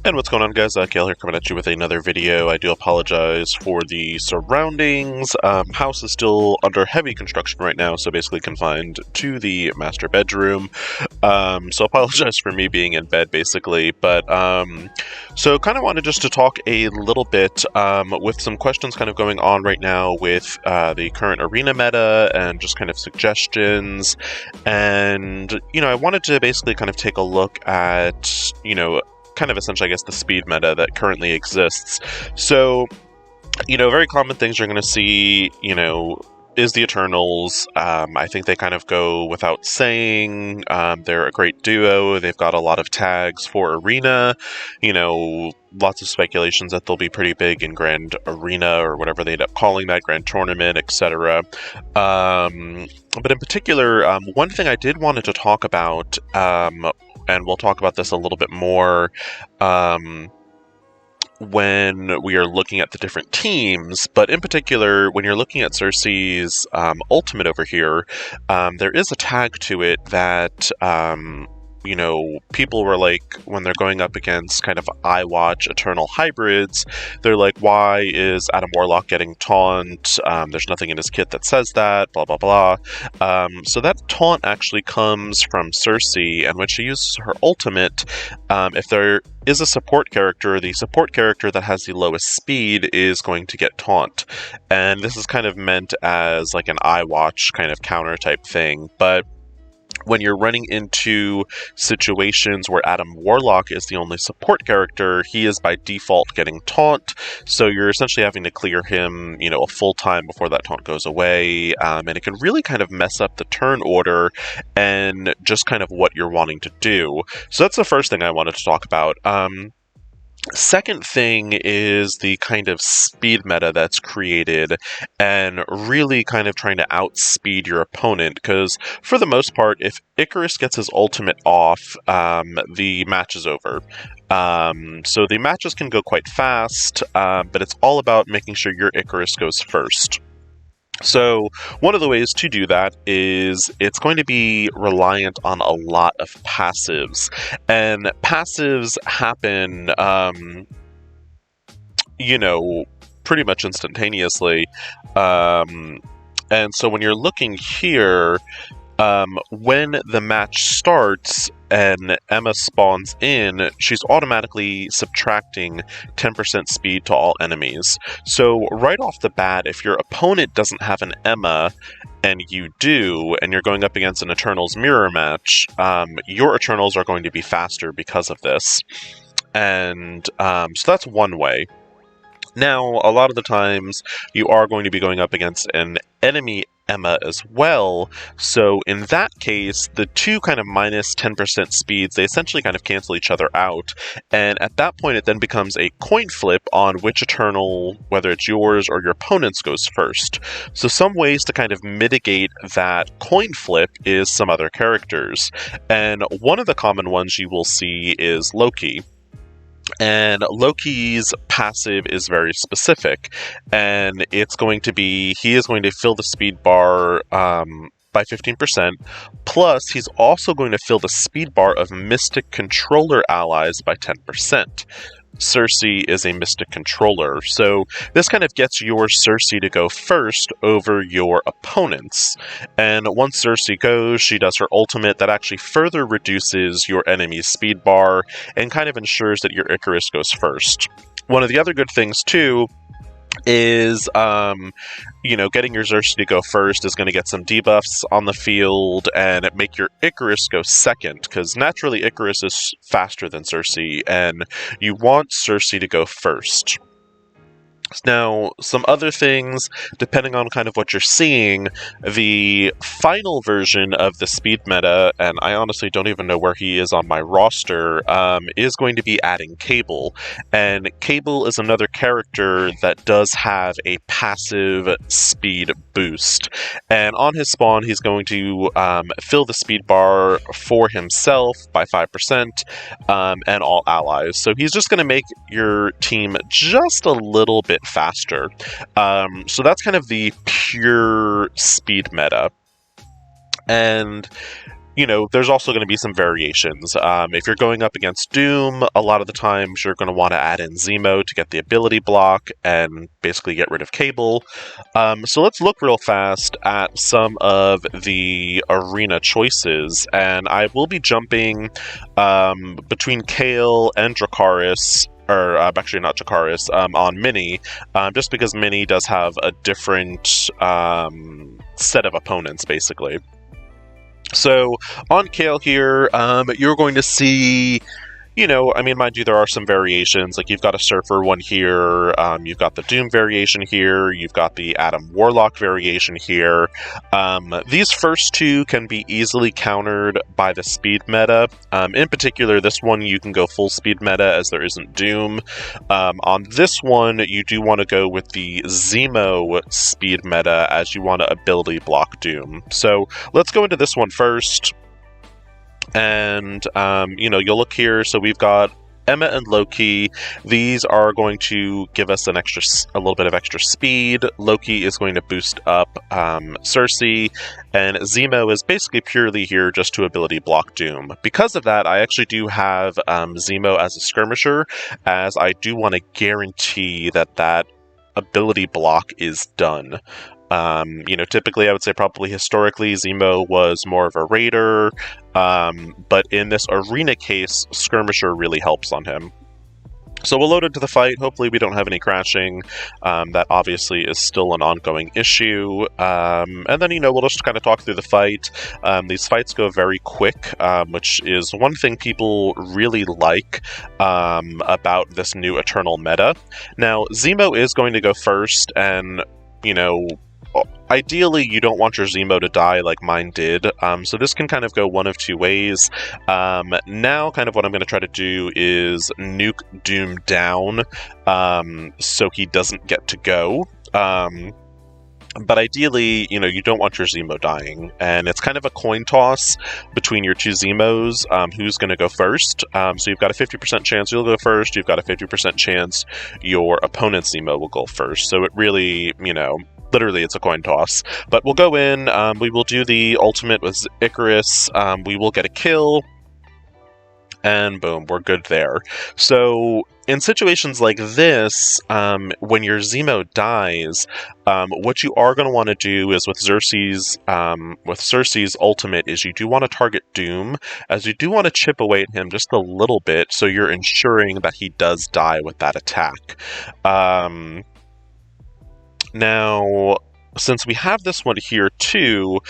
And what's going on, guys? Kale here, coming at you with another video. I do apologize for the surroundings. House is still under heavy construction right now, so basically confined to the master bedroom. So apologize for me being in bed, basically. But so kind of wanted just to talk a little bit with some questions kind of going on right now with the current arena meta and just kind of suggestions. And I wanted to basically kind of take a look at kind of essentially, I guess, the speed meta that currently exists. So, very common things you're going to see, is the Eternals. I think they kind of go without saying. They're a great duo. They've got a lot of tags for Arena. Lots of speculations that they'll be pretty big in Grand Arena or whatever they end up calling that, Grand Tournament, etc. But in particular, one thing I did wanted to talk about, and we'll talk about this a little bit more when we are looking at the different teams, but in particular, when you're looking at Cersei's ultimate over here, there is a tag to it that people were like, when they're going up against kind of iWatch Eternal hybrids, they're like, why is Adam Warlock getting taunt? There's nothing in his kit that says that, blah, blah, blah. So that taunt actually comes from Cersei, and when she uses her ultimate, if there is a support character, the support character that has the lowest speed is going to get taunt. And this is kind of meant as like an iWatch kind of counter type thing, but when you're running into situations where Adam Warlock is the only support character, he is by default getting taunt, so you're essentially having to clear him, a full time before that taunt goes away, and it can really kind of mess up the turn order and just kind of what you're wanting to do. So that's the first thing I wanted to talk about. Second thing is the kind of speed meta that's created and really kind of trying to outspeed your opponent, because for the most part, if Icarus gets his ultimate off, the match is over. So the matches can go quite fast, but it's all about making sure your Icarus goes first. So one of the ways to do that is it's going to be reliant on a lot of passives, and passives happen, pretty much instantaneously. And so when you're looking here, when the match starts and Emma spawns in, she's automatically subtracting 10% speed to all enemies. So right off the bat, if your opponent doesn't have an Emma and you do, and you're going up against an Eternals mirror match, your Eternals are going to be faster because of this. And so that's one way. Now, a lot of the times, you are going to be going up against an enemy Emma as well, so in that case, the two kind of minus 10% speeds, they essentially kind of cancel each other out, and at that point it then becomes a coin flip on which Eternal, whether it's yours or your opponent's, goes first. So some ways to kind of mitigate that coin flip is some other characters, and one of the common ones you will see is Loki. And Loki's passive is very specific, and it's going to be, he is going to fill the speed bar by 15%, plus he's also going to fill the speed bar of Mystic Controller allies by 10%. Cersei is a Mystic Controller, so this kind of gets your Cersei to go first over your opponents. And once Cersei goes, she does her ultimate that actually further reduces your enemy's speed bar and kind of ensures that your Icarus goes first. One of the other good things, too, is, getting your Cersei to go first is going to get some debuffs on the field and make your Icarus go second, because naturally Icarus is faster than Cersei, and you want Cersei to go first. Now, some other things, depending on kind of what you're seeing, the final version of the speed meta, and I honestly don't even know where he is on my roster, is going to be adding Cable. And Cable is another character that does have a passive speed boost. And on his spawn, he's going to fill the speed bar for himself by 5%, and all allies. So he's just going to make your team just a little bit faster. So that's kind of the pure speed meta. And there's also going to be some variations. If you're going up against Doom, a lot of the times you're going to want to add in Zemo to get the ability block and basically get rid of Cable. So let's look real fast at some of the arena choices, and I will be jumping between Kale and Dracarys, or actually not Dracarys, on Mini, just because Mini does have a different set of opponents, basically. So on Kale here, you're going to see, mind you, there are some variations. Like, you've got a Surfer one here, you've got the Doom variation here, you've got the Adam Warlock variation here. These first two can be easily countered by the speed meta. In particular, this one you can go full speed meta as there isn't Doom. On this one, you do want to go with the Zemo speed meta as you want to ability block Doom. So let's go into this one first. And, you'll look here, so we've got Emma and Loki. These are going to give us a little bit of extra speed. Loki is going to boost up Cersei, and Zemo is basically purely here just to ability block Doom. Because of that, I actually do have Zemo as a skirmisher, as I do want to guarantee that ability block is done. Typically I would say probably historically Zemo was more of a raider, but in this arena case, Skirmisher really helps on him. So we'll load into the fight. Hopefully we don't have any crashing. That obviously is still an ongoing issue. And then, we'll just kind of talk through the fight. These fights go very quick, which is one thing people really like about this new Eternal meta. Now, Zemo is going to go first, and, ideally, you don't want your Zemo to die like mine did, so this can kind of go one of two ways. Now, kind of what I'm going to try to do is nuke Doom down, so he doesn't get to go. But ideally, you don't want your Zemo dying, and it's kind of a coin toss between your two Zemos, who's going to go first. So you've got a 50% chance you'll go first, you've got a 50% chance your opponent's Zemo will go first. So it really, literally it's a coin toss. But we'll go in, we will do the ultimate with Icarus, we will get a kill, and boom, we're good there. So in situations like this, when your Zemo dies, what you are going to want to do is with Cersei's ultimate is you do want to target Doom, as you do want to chip away at him just a little bit, so you're ensuring that he does die with that attack. Now, since we have this one here too,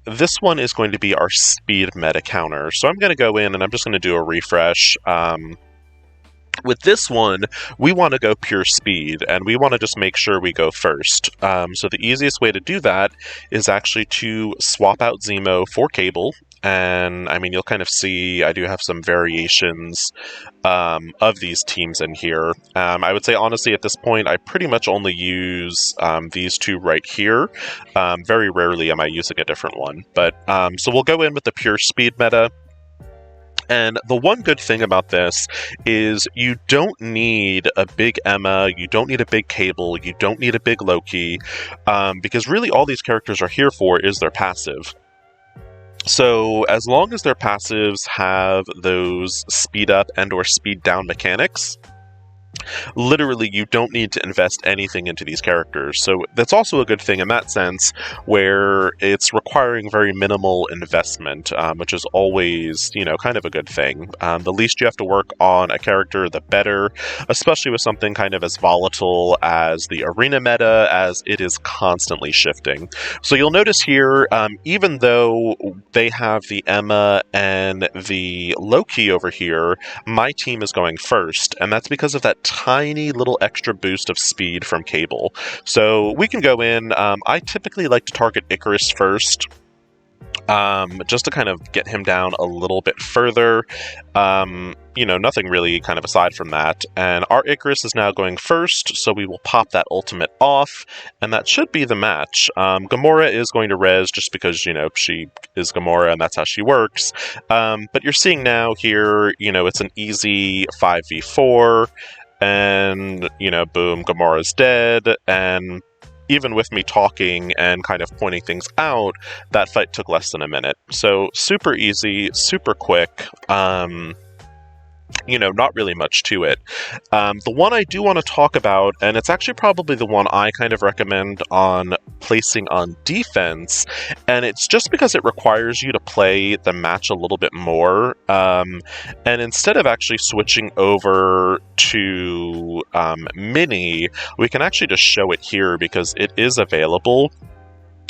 this one is going to be our speed meta counter. So I'm going to go in and I'm just going to do a refresh. With this one, we want to go pure speed, and we want to just make sure we go first. So the easiest way to do that is actually to swap out Zemo for Cable. And, you'll kind of see I do have some variations of these teams in here. I would say, honestly, at this point, I pretty much only use these two right here. Very rarely am I using a different one. But so we'll go in with the pure speed meta. And the one good thing about this is you don't need a big Emma, you don't need a big Cable, you don't need a big Loki, because really all these characters are here for is their passive. So as long as their passives have those speed up and or speed down mechanics, literally you don't need to invest anything into these characters. So that's also a good thing in that sense, where it's requiring very minimal investment, which is always, kind of a good thing. The least you have to work on a character, the better, especially with something kind of as volatile as the arena meta, as it is constantly shifting. So you'll notice here, even though they have the Emma and the Loki over here, my team is going first, and that's because of that tiny little extra boost of speed from Cable. So we can go in. I typically like to target Icarus first, just to kind of get him down a little bit further. Nothing really kind of aside from that. And our Icarus is now going first, so we will pop that ultimate off, and that should be the match. Gamora is going to res just because, she is Gamora and that's how she works. But you're seeing now here, it's an easy 5v4, and, boom, Gamora's dead, and even with me talking and kind of pointing things out, that fight took less than a minute. So super easy, super quick. Not really much to it. The one I do want to talk about, and it's actually probably the one I kind of recommend on placing on defense, and it's just because it requires you to play the match a little bit more. And instead of actually switching over to Mini, we can actually just show it here because it is available.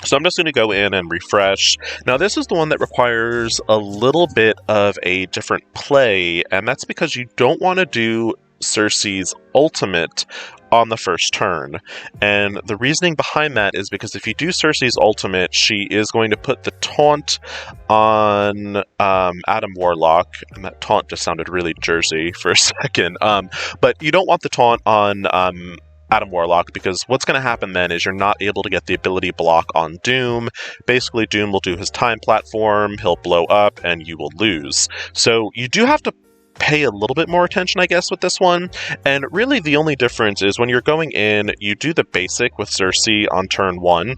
So I'm just going to go in and refresh. Now this is the one that requires a little bit of a different play, and that's because you don't want to do Circe's ultimate on the first turn. And the reasoning behind that is because if you do Circe's ultimate, she is going to put the taunt on Adam Warlock, and that taunt just sounded really Jersey for a second. But you don't want the taunt on Adam Warlock, because what's going to happen then is you're not able to get the ability block on Doom. Basically, Doom will do his time platform, he'll blow up, and you will lose. So you do have to pay a little bit more attention, I guess, with this one. And really the only difference is when you're going in, you do the basic with Circe on turn 1.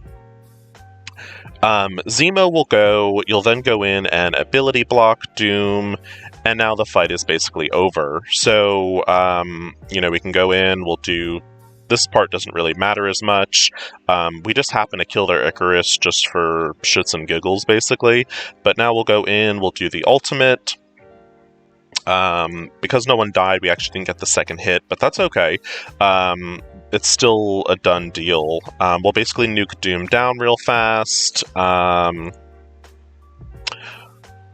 Zemo will go, you'll then go in and ability block Doom, and now the fight is basically over. So, we can go in, we'll do... This part doesn't really matter as much. We just happen to kill their Icarus just for shits and giggles, basically. But now we'll go in, we'll do the ultimate. Because no one died, we actually didn't get the second hit, but that's okay. It's still a done deal. We'll basically nuke Doom down real fast.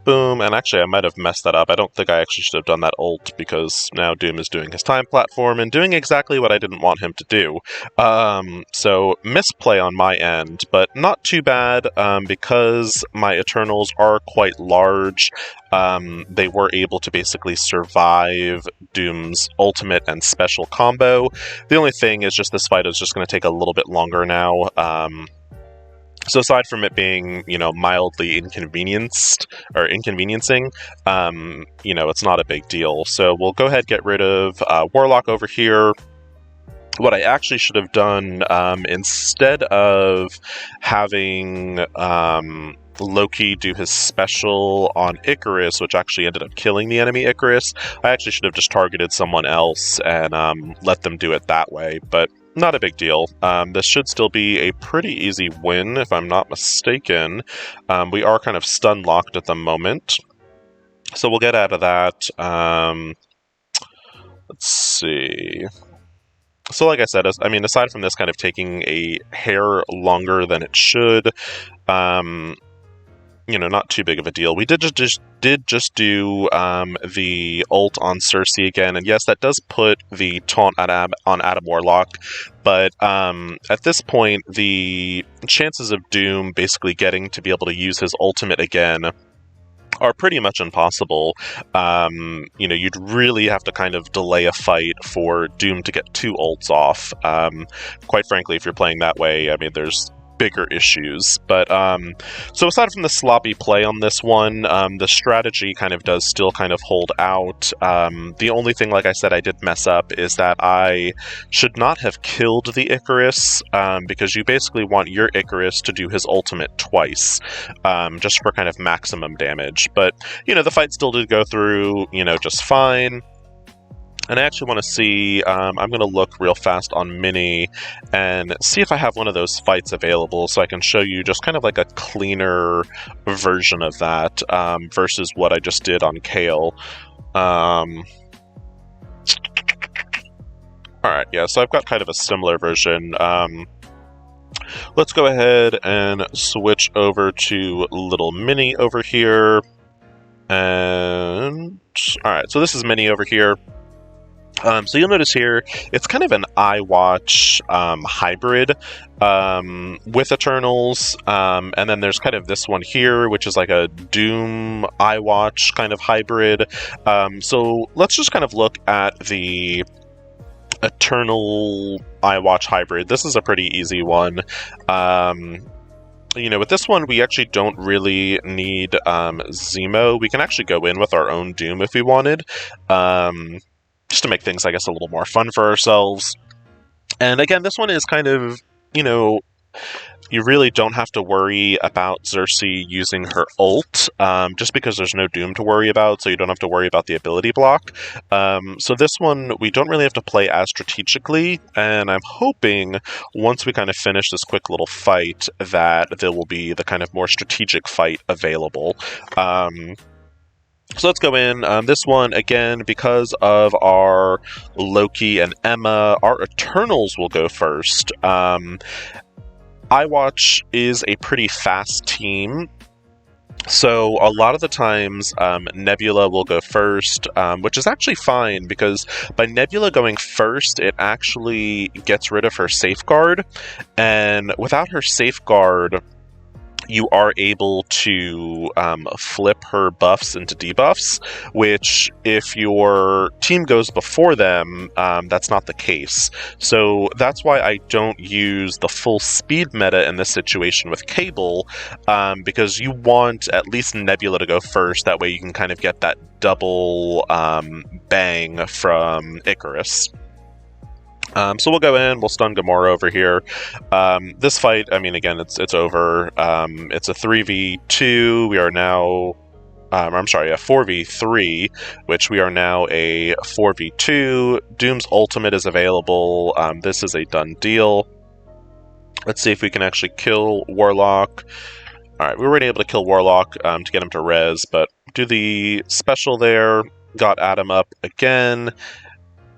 Boom, and actually I might have messed that up. I don't think I actually should have done that ult, because now Doom is doing his time platform and doing exactly what I didn't want him to do. So, misplay on my end, but not too bad, because my Eternals are quite large. They were able to basically survive Doom's ultimate and special combo. The only thing is just this fight is just going to take a little bit longer now. So aside from it being, mildly inconveniencing, it's not a big deal. So we'll go ahead and get rid of Warlock over here. What I actually should have done, instead of having Loki do his special on Icarus, which actually ended up killing the enemy Icarus, I actually should have just targeted someone else and let them do it that way, but not a big deal. This should still be a pretty easy win, if I'm not mistaken. We are kind of stun-locked at the moment, so we'll get out of that. Let's see... So like I said, aside from this kind of taking a hair longer than it should, not too big of a deal. We did just do the ult on Circe again, and yes, that does put the taunt on Adam Warlock, but at this point, the chances of Doom basically getting to be able to use his ultimate again are pretty much impossible. You'd really have to kind of delay a fight for Doom to get 2 ults off. Quite frankly, if you're playing that way, there's bigger issues. But so aside from the sloppy play on this one, the strategy kind of does still kind of hold out. The only thing, like I said, I did mess up is that I should not have killed the Icarus, because you basically want your Icarus to do his ultimate twice, just for kind of maximum damage. But, the fight still did go through, just fine. And I actually want to see, I'm going to look real fast on Mini and see if I have one of those fights available so I can show you just kind of like a cleaner version of that versus what I just did on Kale. Alright, yeah, so I've got kind of a similar version. Let's go ahead and switch over to little Mini over here. And, alright, so this is Mini over here. So you'll notice here, it's kind of an iWatch hybrid with Eternals, and then there's kind of this one here, which is like a Doom iWatch kind of hybrid. So let's just kind of look at the Eternal iWatch hybrid. This is a pretty easy one. With this one, we actually don't really need Zemo. We can actually go in with our own Doom if we wanted. Just to make things, I guess, a little more fun for ourselves. And again, this one is kind of you know, you really don't have to worry about Xerxes using her ult, just because there's no Doom to worry about, so you don't have to worry about the ability block. So this one, we don't really have to play as strategically, and I'm hoping once we kind of finish this quick little fight that there will be the kind of more strategic fight available. So let's go in. This one, again, because of our Loki and Emma, our Eternals will go first. iWatch is a pretty fast team, so a lot of the times Nebula will go first, which is actually fine, because by Nebula going first, it actually gets rid of her safeguard, and without her safeguard, you are able to flip her buffs into debuffs, which if your team goes before them, that's not the case. So that's why I don't use the full speed meta in this situation with Cable, because you want at least Nebula to go first, that way you can kind of get that double bang from Icarus. So we'll go in, we'll stun Gamora over here. This fight, I mean, again, it's over. It's a 3v2. We are now... I'm sorry, a 4v3, which we are now a 4v2. Doom's ultimate is available. This is a done deal. Let's see if we can actually kill Warlock. Alright, we were already able to kill Warlock to get him to res, but do the special there. Got Adam up again.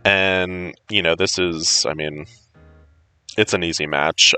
And, this is, I mean, it's an easy match.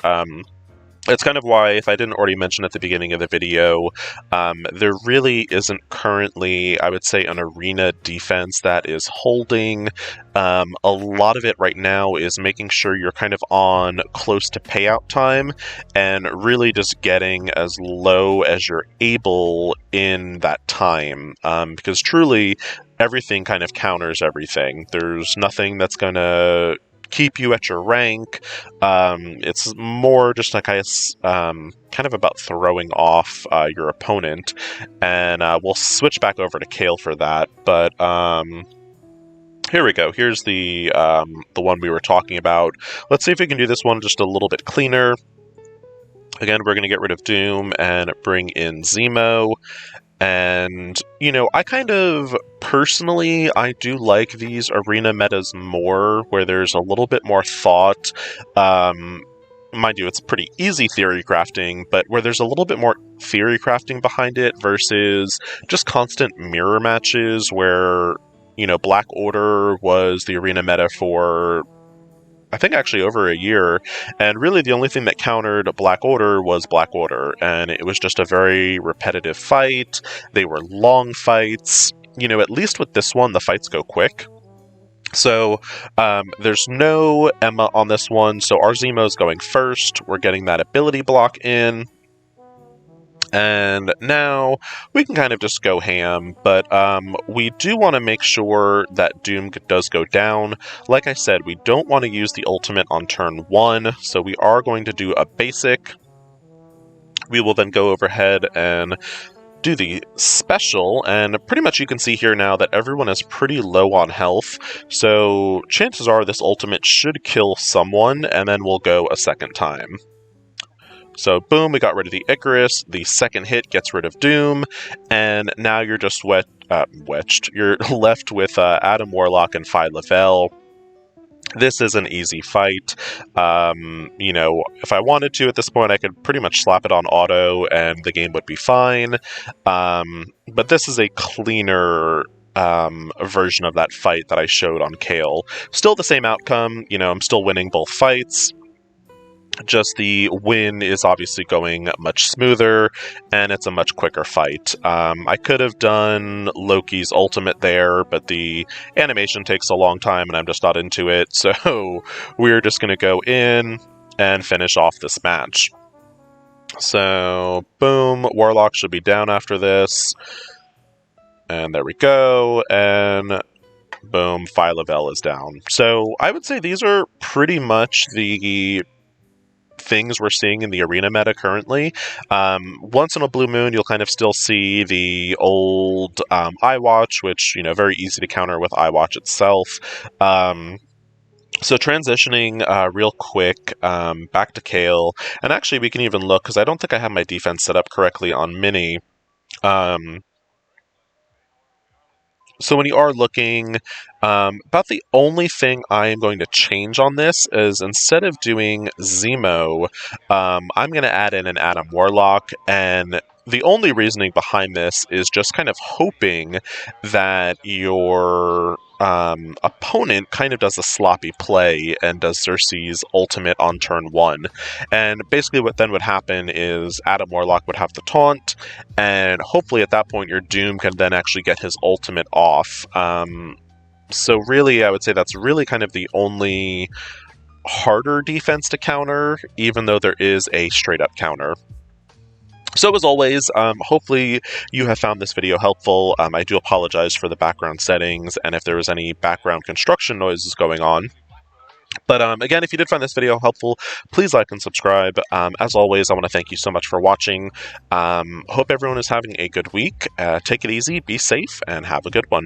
It's kind of why, if I didn't already mention at the beginning of the video, there really isn't currently, I would say, an arena defense that is holding. A lot of it right now is making sure you're kind of on close to payout time and really just getting as low as you're able in that time. Because truly, everything kind of counters everything. There's nothing that's going to keep you at your rank. It's more just like kind of about throwing off your opponent, and we'll switch back over to Kayle for that. But here we go. Here's the one we were talking about. Let's see if we can do this one just a little bit cleaner. Again, we're going to get rid of Doom and bring in Zemo. And, I kind of, personally, I do like these arena metas more, where there's a little bit more thought. Mind you, it's pretty easy theory crafting, but where there's a little bit more theory crafting behind it versus just constant mirror matches where, Black Order was the arena meta for, I think, actually over a year, and really the only thing that countered Black Order was Black Order, and it was just a very repetitive fight. They were long fights. At least with this one, the fights go quick. So there's no Emma on this one, so our Zemo's going first. We're getting that ability block in. And now we can kind of just go ham, but we do want to make sure that Doom does go down. Like I said, we don't want to use the ultimate on turn 1, so we are going to do a basic. We will then go overhead and do the special, and pretty much you can see here now that everyone is pretty low on health, so chances are this ultimate should kill someone, and then we'll go a second time. So boom, we got rid of the Icarus, the second hit gets rid of Doom, and now you're just you're left with Adam Warlock and Phyla-Vell. This is an easy fight. If I wanted to at this point, I could pretty much slap it on auto and the game would be fine. But this is a cleaner version of that fight that I showed on Kayle. Still the same outcome, I'm still winning both fights. Just the win is obviously going much smoother, and it's a much quicker fight. I could have done Loki's ultimate there, but the animation takes a long time, and I'm just not into it, so we're just going to go in and finish off this match. So, boom, Warlock should be down after this, and there we go, and boom, Phyla-Vell is down. So, I would say these are pretty much the things we're seeing in the arena meta currently. Once in a blue moon, you'll kind of still see the old iWatch, which, very easy to counter with iWatch itself. So transitioning real quick back to Kale, and actually we can even look, because I don't think I have my defense set up correctly on Mini. So when you are looking, about the only thing I am going to change on this is instead of doing Zemo, I'm going to add in an Adam Warlock, and the only reasoning behind this is just kind of hoping that your opponent kind of does a sloppy play and does Xerxes' ultimate on turn 1. And basically what then would happen is Adam Warlock would have the taunt, and hopefully at that point your Doom can then actually get his ultimate off. So really, I would say that's really kind of the only harder defense to counter, even though there is a straight-up counter. So as always, hopefully you have found this video helpful. I do apologize for the background settings and if there was any background construction noises going on. But again, if you did find this video helpful, please like and subscribe. As always, I want to thank you so much for watching. Hope everyone is having a good week. Take it easy, be safe, and have a good one.